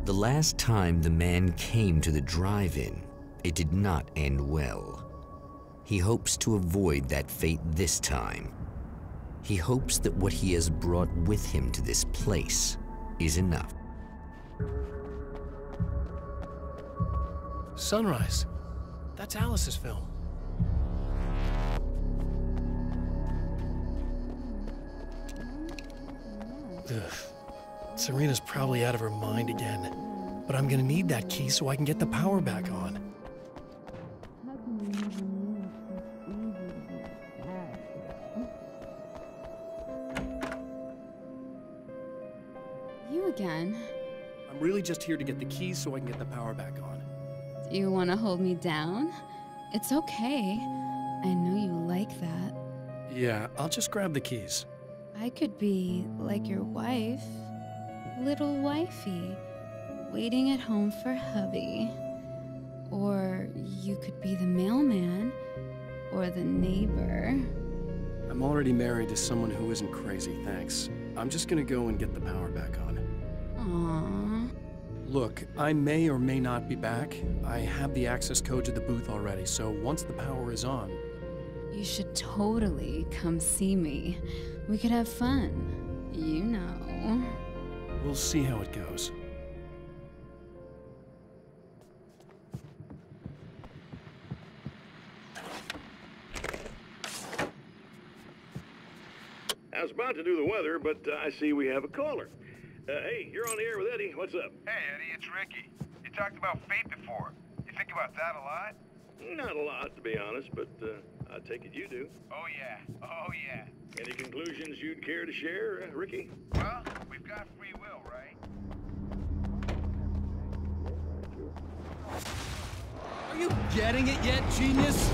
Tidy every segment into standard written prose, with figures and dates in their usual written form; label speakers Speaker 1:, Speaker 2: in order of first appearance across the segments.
Speaker 1: The last time the man came to the drive-in, it did not end well. He hopes to avoid that fate this time. He hopes that what he has brought with him to this place is enough.
Speaker 2: Sunrise. That's Alice's film. Ugh. Serena's probably out of her mind again. But I'm gonna need that key so I can get the power back on.
Speaker 3: You again?
Speaker 2: I'm really just here to get the keys so I can get the power back on.
Speaker 3: Do you want to hold me down? It's okay. I know you like that.
Speaker 2: Yeah, I'll just grab the keys.
Speaker 3: I could be like your wife. Little wifey. Waiting at home for hubby. Or you could be the mailman. Or the neighbor.
Speaker 2: I'm already married to someone who isn't crazy, thanks. I'm just gonna go and get the power back on.
Speaker 3: Aww.
Speaker 2: Look, I may or may not be back. I have the access code to the booth already, so once the power is on...
Speaker 3: You should totally come see me. We could have fun. You know.
Speaker 2: We'll see how it goes.
Speaker 4: I was about to do the weather, but I see we have a caller. Hey, you're on the air with Eddie. What's up?
Speaker 5: Hey, Eddie, it's Ricky. You talked about fate before. You think about that a lot?
Speaker 4: Not a lot, to be honest, but I take it you do.
Speaker 5: Oh, yeah. Oh, yeah.
Speaker 4: Any conclusions you'd care to share, Ricky?
Speaker 5: Well, we've got free will, right?
Speaker 6: Are you getting it yet, genius?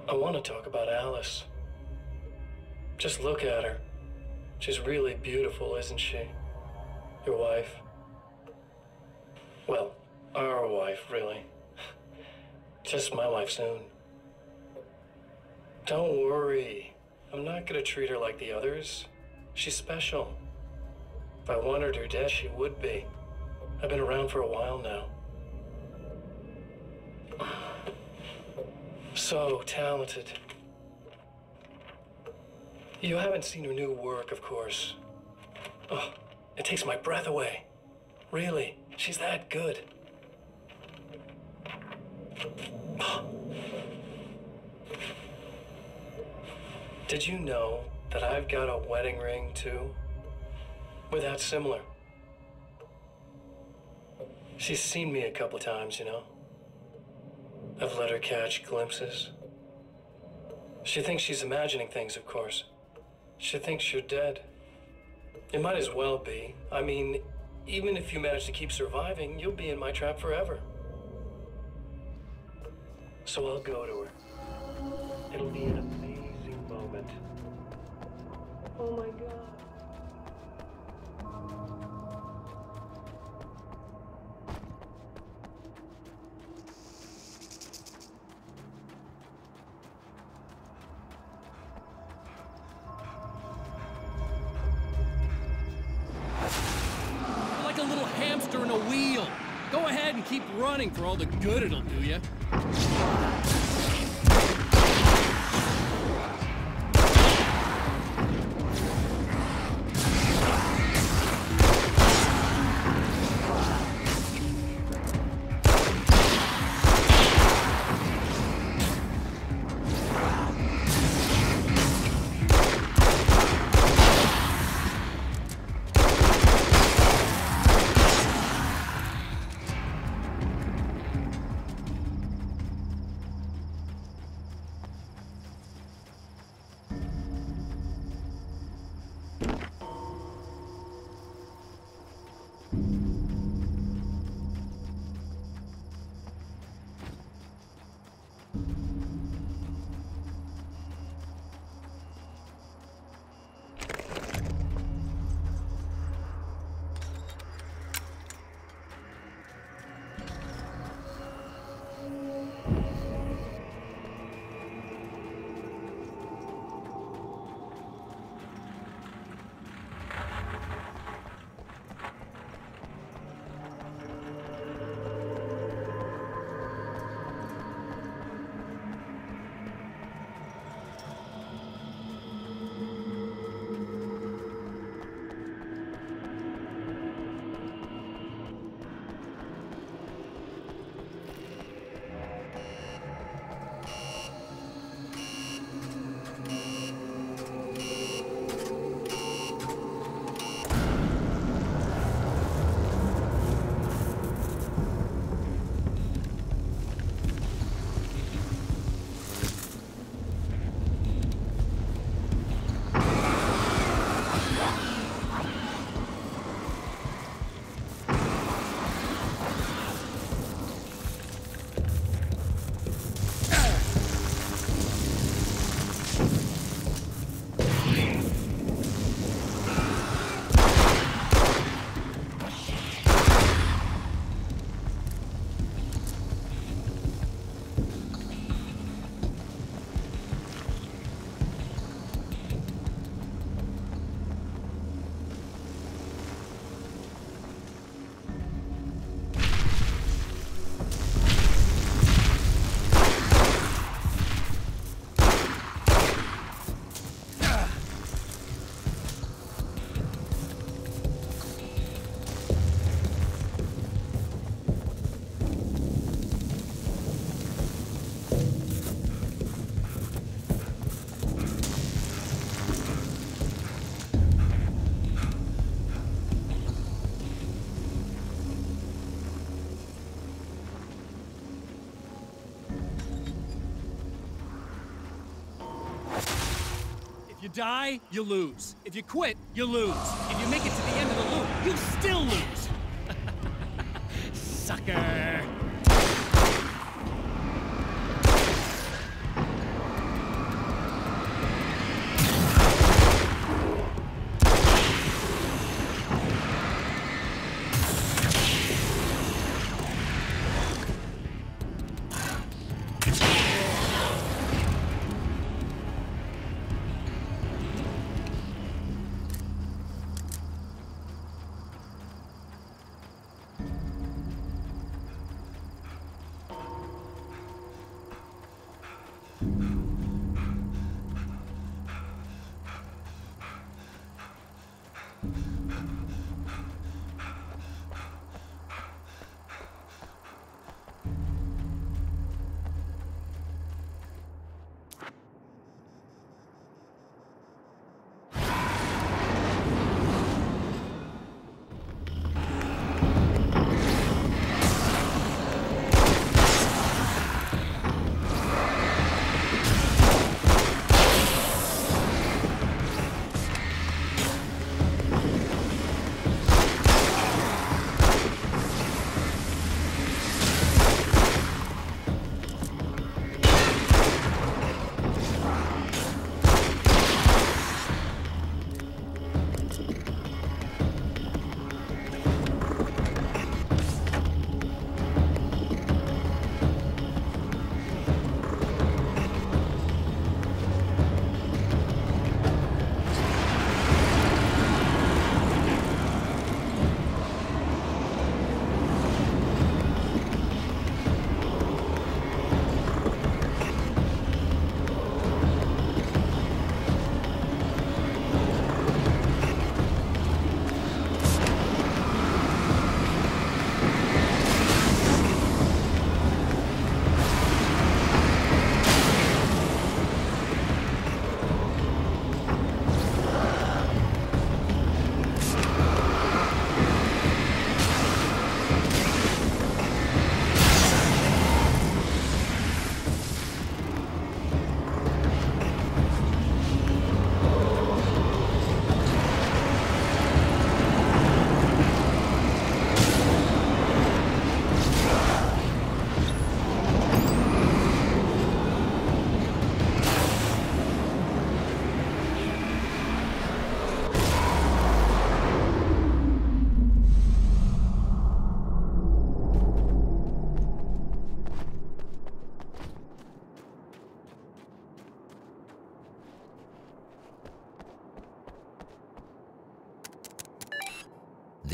Speaker 2: I want to talk about Alice. Just look at her. She's really beautiful, isn't she? Your wife? Well, our wife, really. Just my wife soon. Don't worry. I'm not gonna treat her like the others. She's special. If I wanted her dead, she would be. I've been around for a while now. So talented. You haven't seen her new work, of course. Oh, it takes my breath away. Really, she's that good. Did you know that I've got a wedding ring, too? We're that similar. She's seen me a couple times, you know. I've let her catch glimpses. She thinks she's imagining things, of course. She thinks you're dead. It might as well be. I mean, even if you manage to keep surviving, you'll be in my trap forever. So I'll go to her. It'll be an amazing moment. Oh my God.
Speaker 6: Like a little hamster in a wheel. Go ahead and keep running for all the good it'll do you. If you die, you lose. If you quit, you lose. If you make it to the end of the loop, you still lose. Sucker.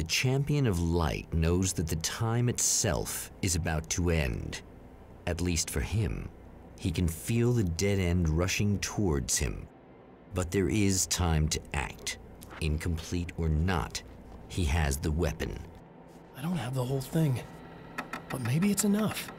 Speaker 1: the champion of light knows that the time itself is about to end. At least for him. He can feel the dead end rushing towards him. But there is time to act. Incomplete or not, he has the weapon.
Speaker 7: I don't have the whole thing, but maybe it's enough.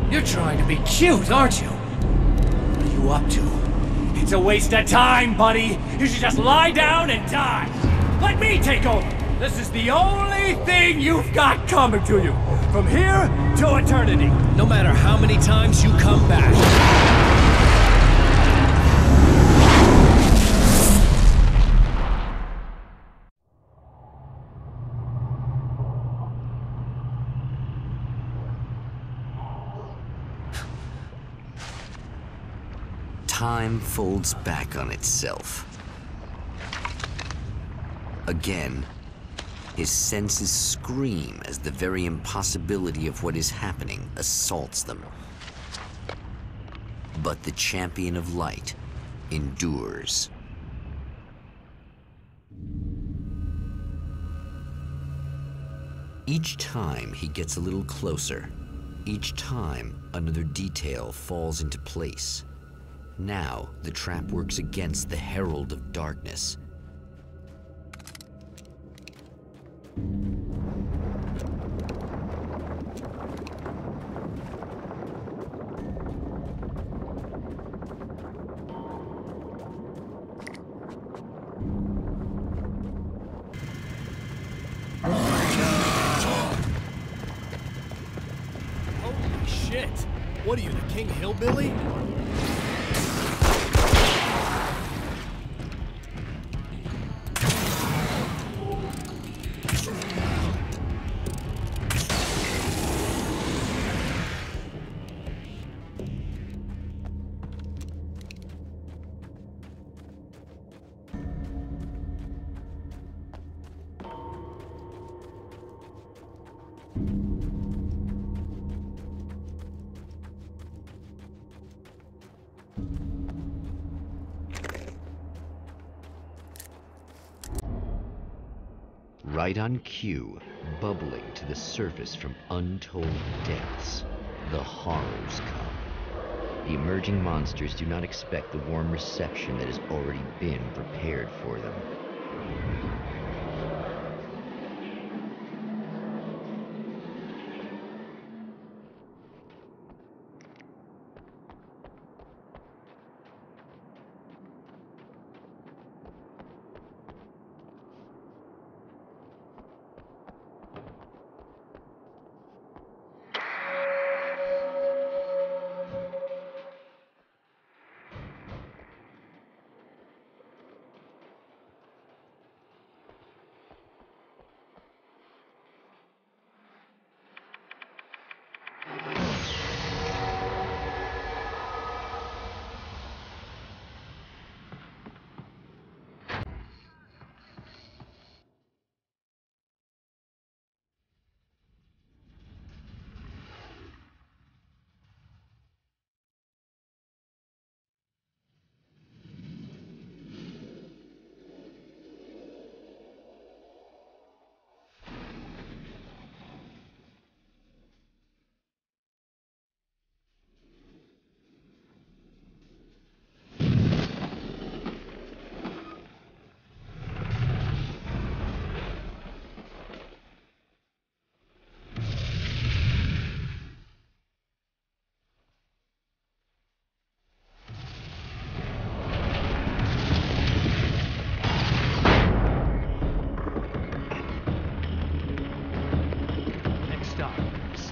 Speaker 6: You're trying to be cute, aren't you? What are you up to? It's a waste of time, buddy. You should just lie down and die. Let me take over. This is the only thing you've got coming to you. From here to eternity.
Speaker 7: No matter how many times you come back.
Speaker 1: Time folds back on itself. Again, his senses scream as the very impossibility of what is happening assaults them. But the champion of light endures. Each time he gets a little closer. Each time another detail falls into place. Now, the trap works against the Herald of Darkness.
Speaker 7: Holy shit! What are you, the King Hillbilly?
Speaker 1: Right on cue, bubbling to the surface from untold depths, the horrors come. The emerging monsters do not expect the warm reception that has already been prepared for them.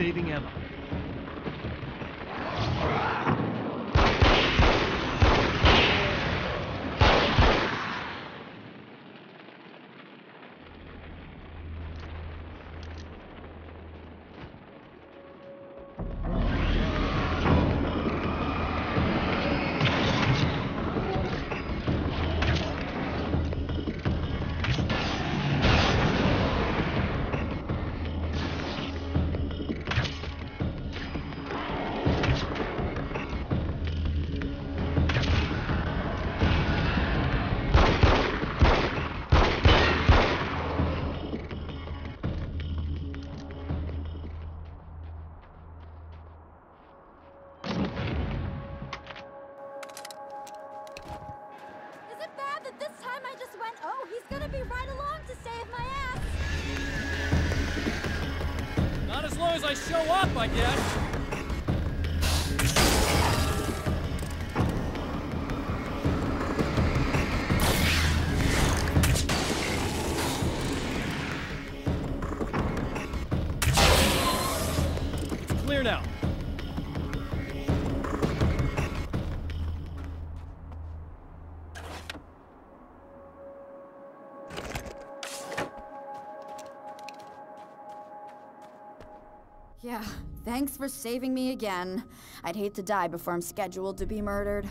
Speaker 8: saving Emma.
Speaker 6: I show up, I guess. Clear now.
Speaker 9: Yeah, thanks for saving me again. I'd hate to die before I'm scheduled to be murdered.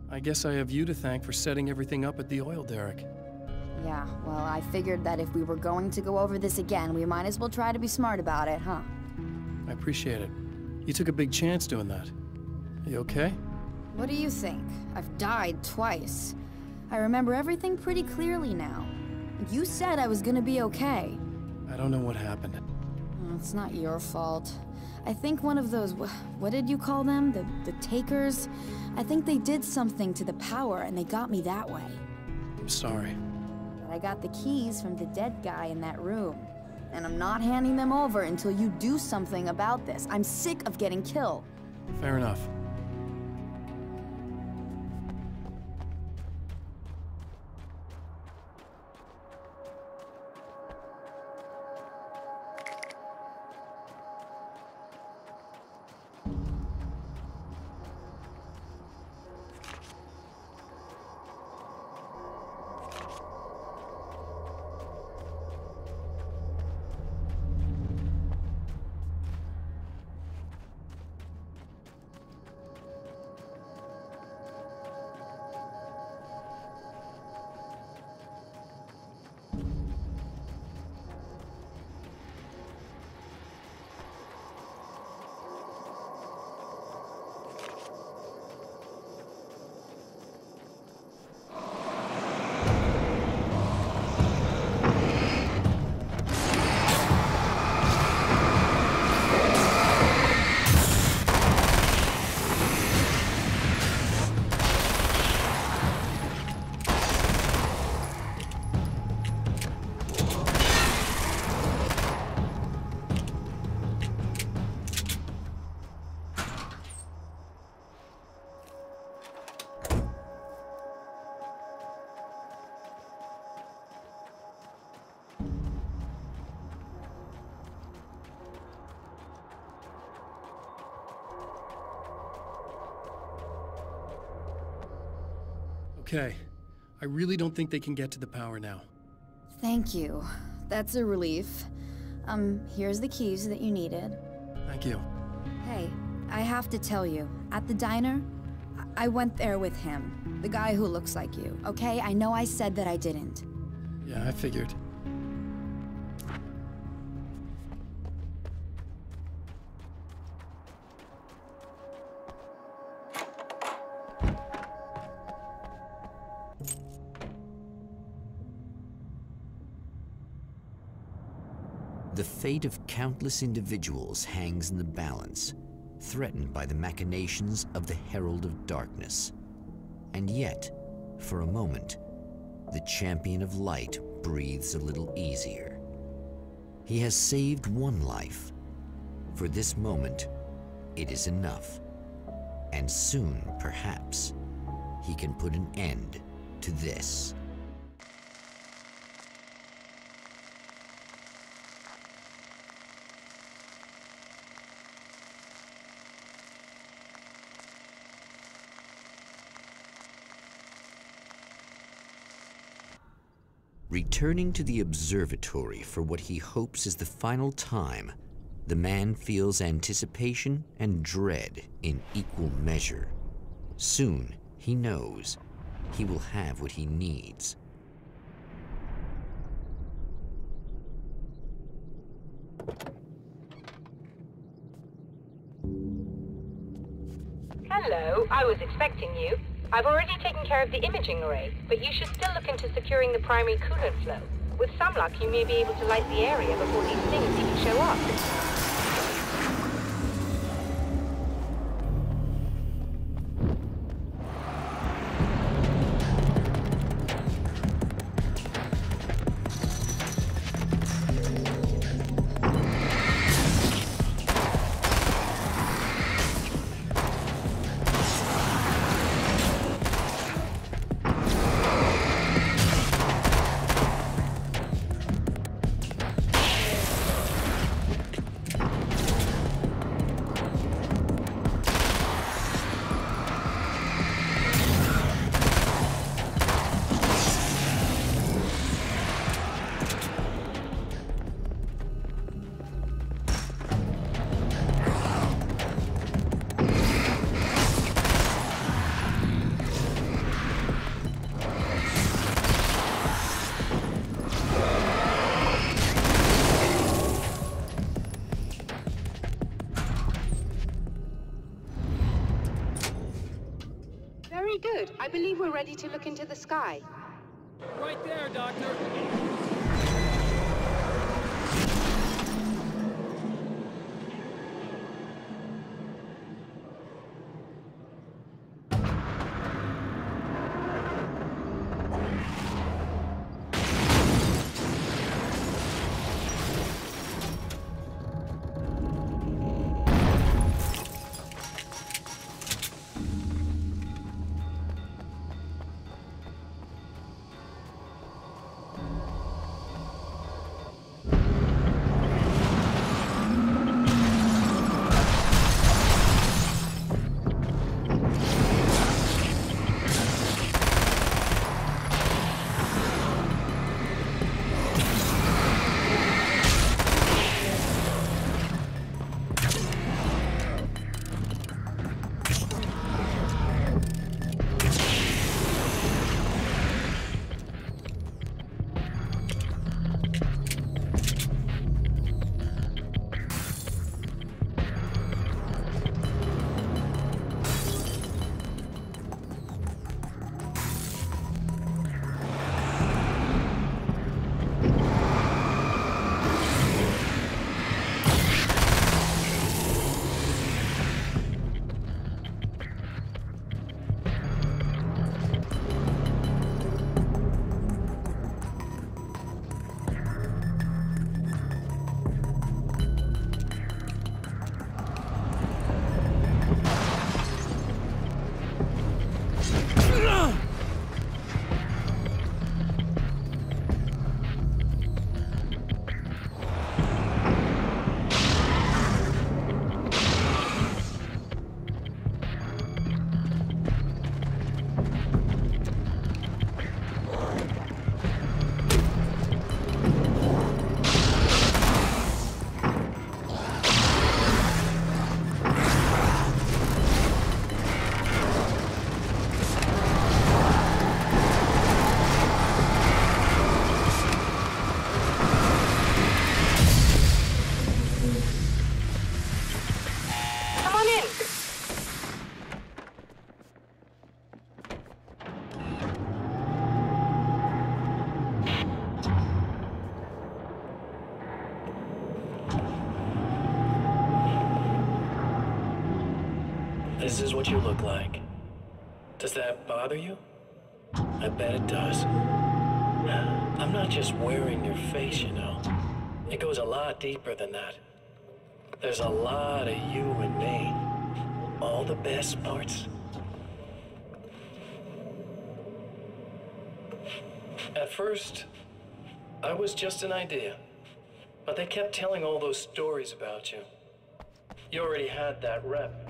Speaker 7: I guess I have you to thank for setting everything up at the oil derrick.
Speaker 9: Yeah, well, I figured that if we were going to go over this again, we might as well try to be smart about it, huh?
Speaker 7: I appreciate it. You took a big chance doing that. You okay?
Speaker 9: What do you think? I've died twice. I remember everything pretty clearly now. You said I was gonna be okay.
Speaker 7: I don't know what happened.
Speaker 9: It's not your fault. I think one of those, what did you call them? The takers? I think they did something to the power and they got me that way.
Speaker 7: I'm sorry.
Speaker 9: But I got the keys from the dead guy in that room. And I'm not handing them over until you do something about this. I'm sick of getting killed.
Speaker 7: Fair enough. Okay. I really don't think they can get to the power now.
Speaker 9: Thank you. That's a relief. Here's the keys that you needed.
Speaker 7: Thank you.
Speaker 9: Hey, I have to tell you, at the diner, I went there with him. The guy who looks like you, okay? I know I said that I didn't.
Speaker 7: Yeah, I figured.
Speaker 1: The fate of countless individuals hangs in the balance, threatened by the machinations of the Herald of Darkness. And yet, for a moment, the champion of light breathes a little easier. He has saved one life. For this moment, it is enough. And soon, perhaps, he can put an end to this. Returning to the observatory for what he hopes is the final time, the man feels anticipation and dread in equal measure. Soon, he knows, he will have what he needs.
Speaker 8: Hello, I was expecting you. I've already taken care of the imaging array, but you should still look into securing the primary coolant flow. With some luck, you may be able to light the area before these things even show up.
Speaker 10: Good. I believe we're ready to look into the sky.
Speaker 6: Right there, Doctor.
Speaker 2: This is what you look like. Does that bother you? I bet it does. I'm not just wearing your face, you know. It goes a lot deeper than that. There's a lot of you and me. All the best parts. At first, I was just an idea. But they kept telling all those stories about you. You already had that rep.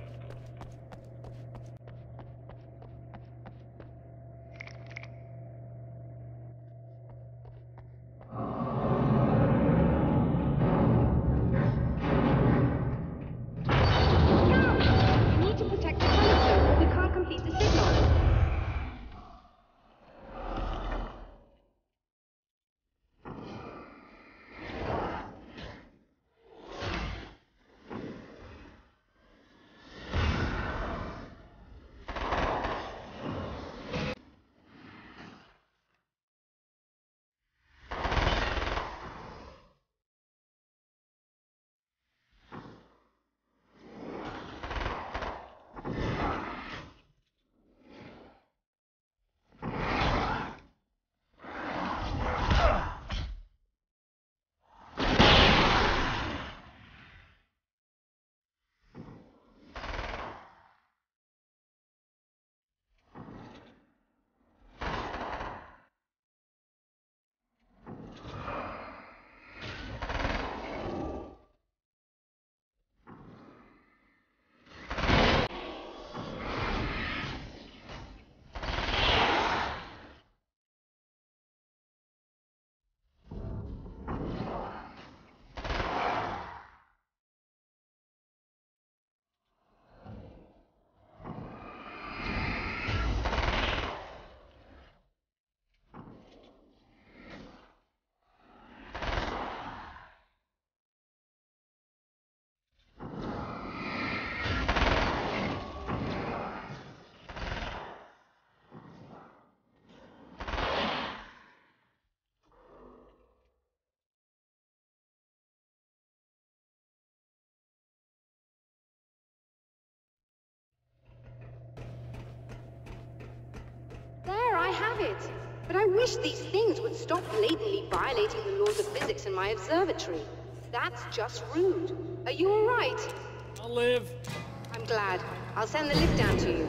Speaker 10: have it. But I wish these things would stop blatantly violating the laws of physics in my observatory. That's just rude. Are you all right?
Speaker 7: I'll live.
Speaker 10: I'm glad. I'll send the lift down to you.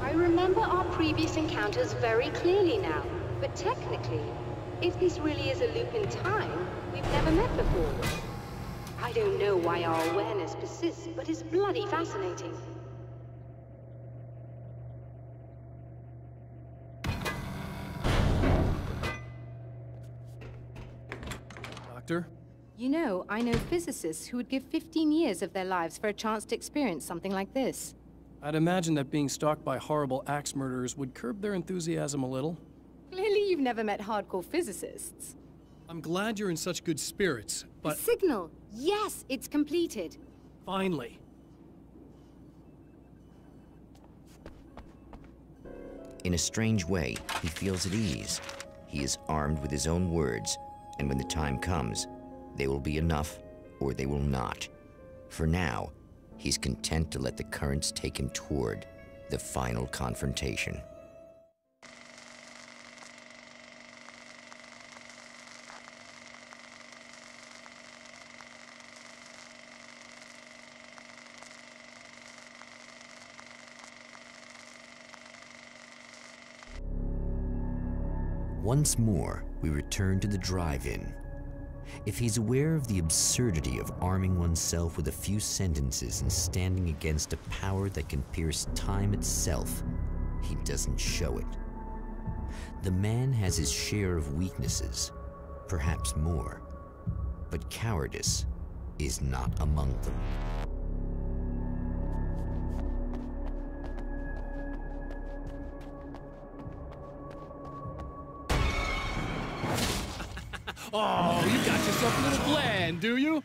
Speaker 10: I remember our previous encounters very clearly now. But technically, if this really is a loop in time, we've never met before. I don't know why our awareness persists, but it's bloody fascinating.
Speaker 7: Doctor?
Speaker 10: You know, I know physicists who would give 15 years of their lives for a chance to experience something like this.
Speaker 7: I'd imagine that being stalked by horrible axe murderers would curb their enthusiasm a little.
Speaker 10: Clearly you've never met hardcore physicists.
Speaker 7: I'm glad you're in such good spirits, but...
Speaker 10: The signal! Yes, it's completed.
Speaker 7: Finally.
Speaker 1: In a strange way, he feels at ease. He is armed with his own words, and when the time comes, they will be enough or they will not. For now, he's content to let the currents take him toward the final confrontation. Once more, we return to the drive-in. If he's aware of the absurdity of arming oneself with a few sentences and standing against a power that can pierce time itself, he doesn't show it. The man has his share of weaknesses, perhaps more, but cowardice is not among them.
Speaker 7: Oh, you got yourself a little plan, do you?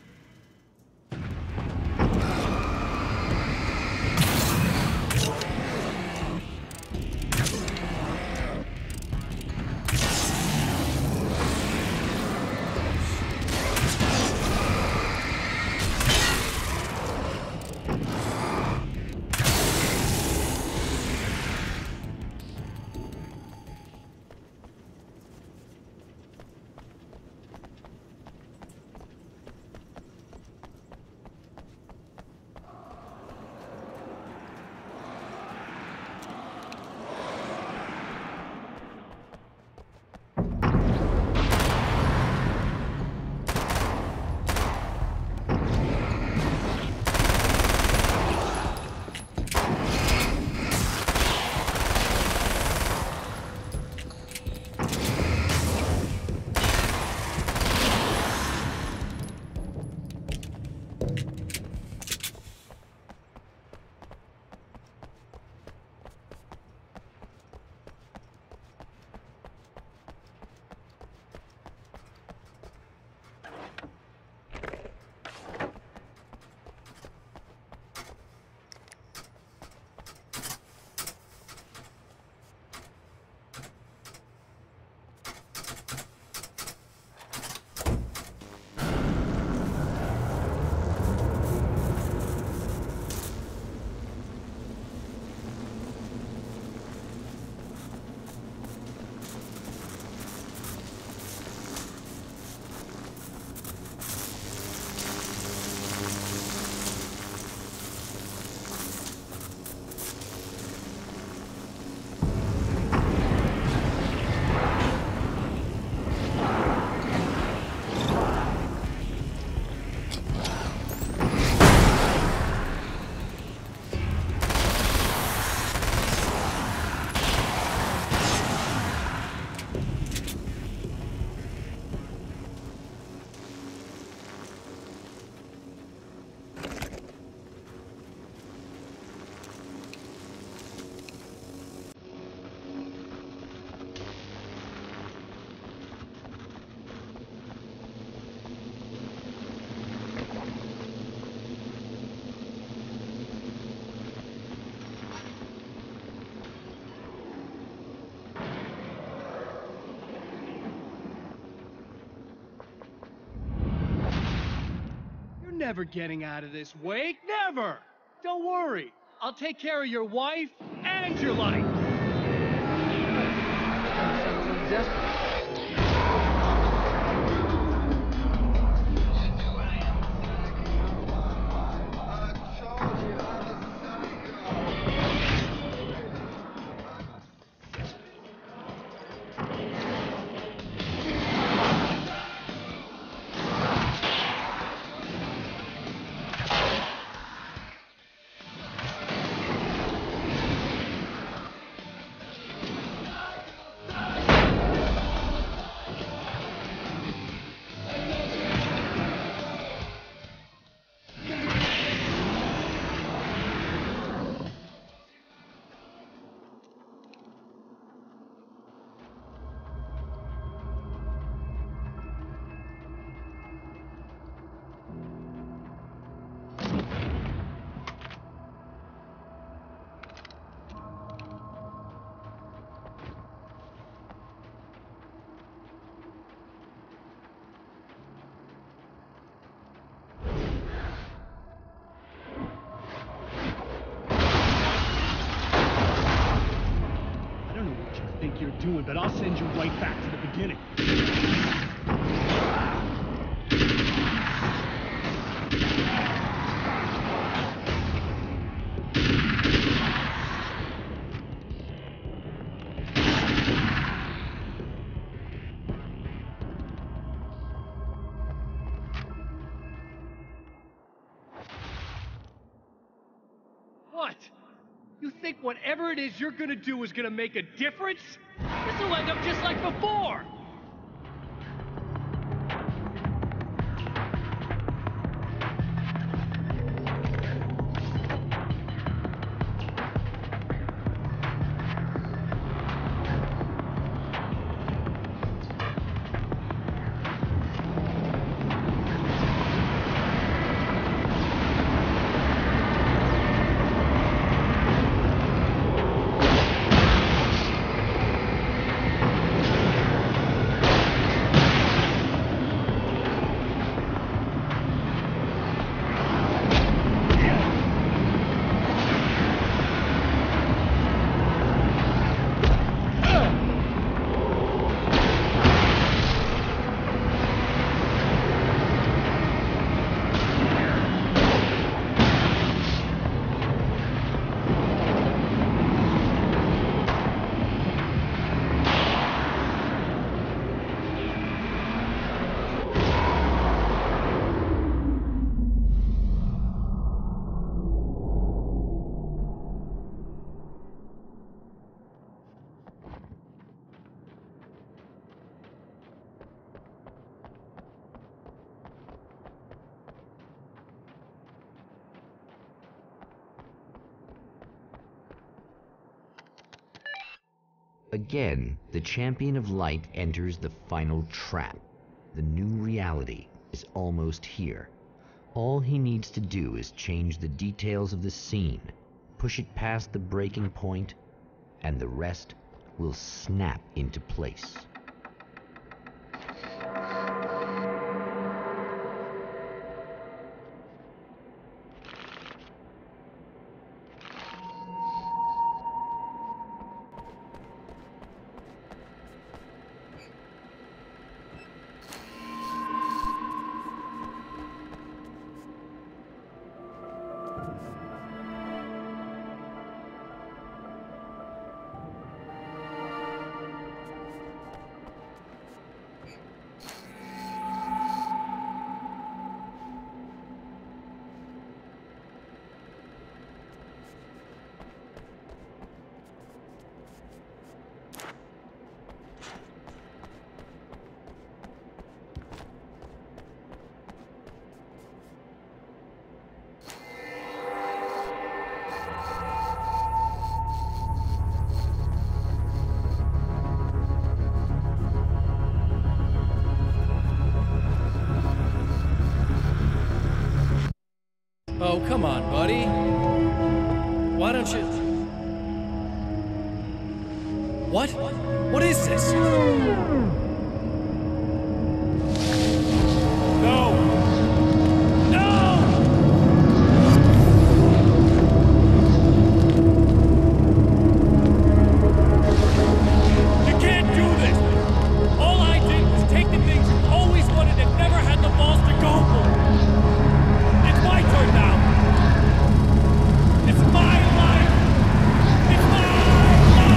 Speaker 6: Never getting out of this, Wake. Never! Don't worry. I'll take care of your wife and your life. think you're doing, but I'll send you right back to the beginning. What? You think whatever it is you're gonna do is gonna make a difference? This will end up just like before!
Speaker 1: Again, the champion of light enters the final trap. The new reality is almost here. All he needs to do is change the details of the scene, push it past the breaking point, and the rest will snap into place.
Speaker 7: Oh, come on, buddy. Why don't you... What? What is this? No! No! You can't do this! All I did was take the things you always wanted and never had the balls to go for. It's my turn now! It's my life! It's my life!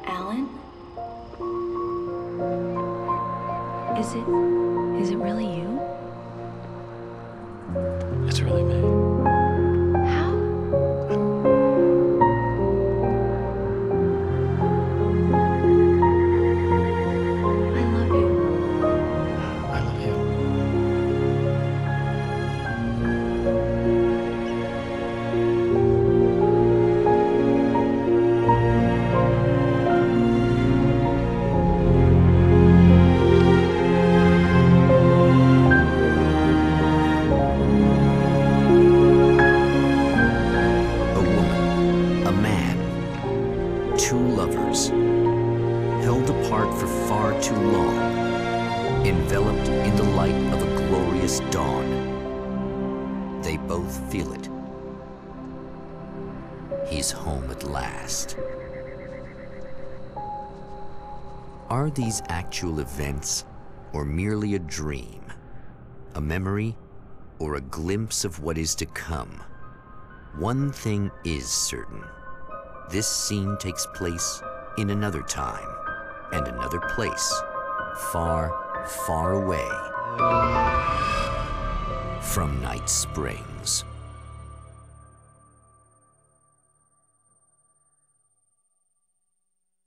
Speaker 11: Alan? Is it really you?
Speaker 2: It's really me.
Speaker 11: How? I love you.
Speaker 2: I love you.
Speaker 1: lovers, held apart for far too long, enveloped in the light of a glorious dawn. They both feel it. He's home at last. Are these actual events, or merely a dream? A memory, or a glimpse of what is to come? One thing is certain. This scene takes place in another time and another place, far, far away from Найт Спрингс.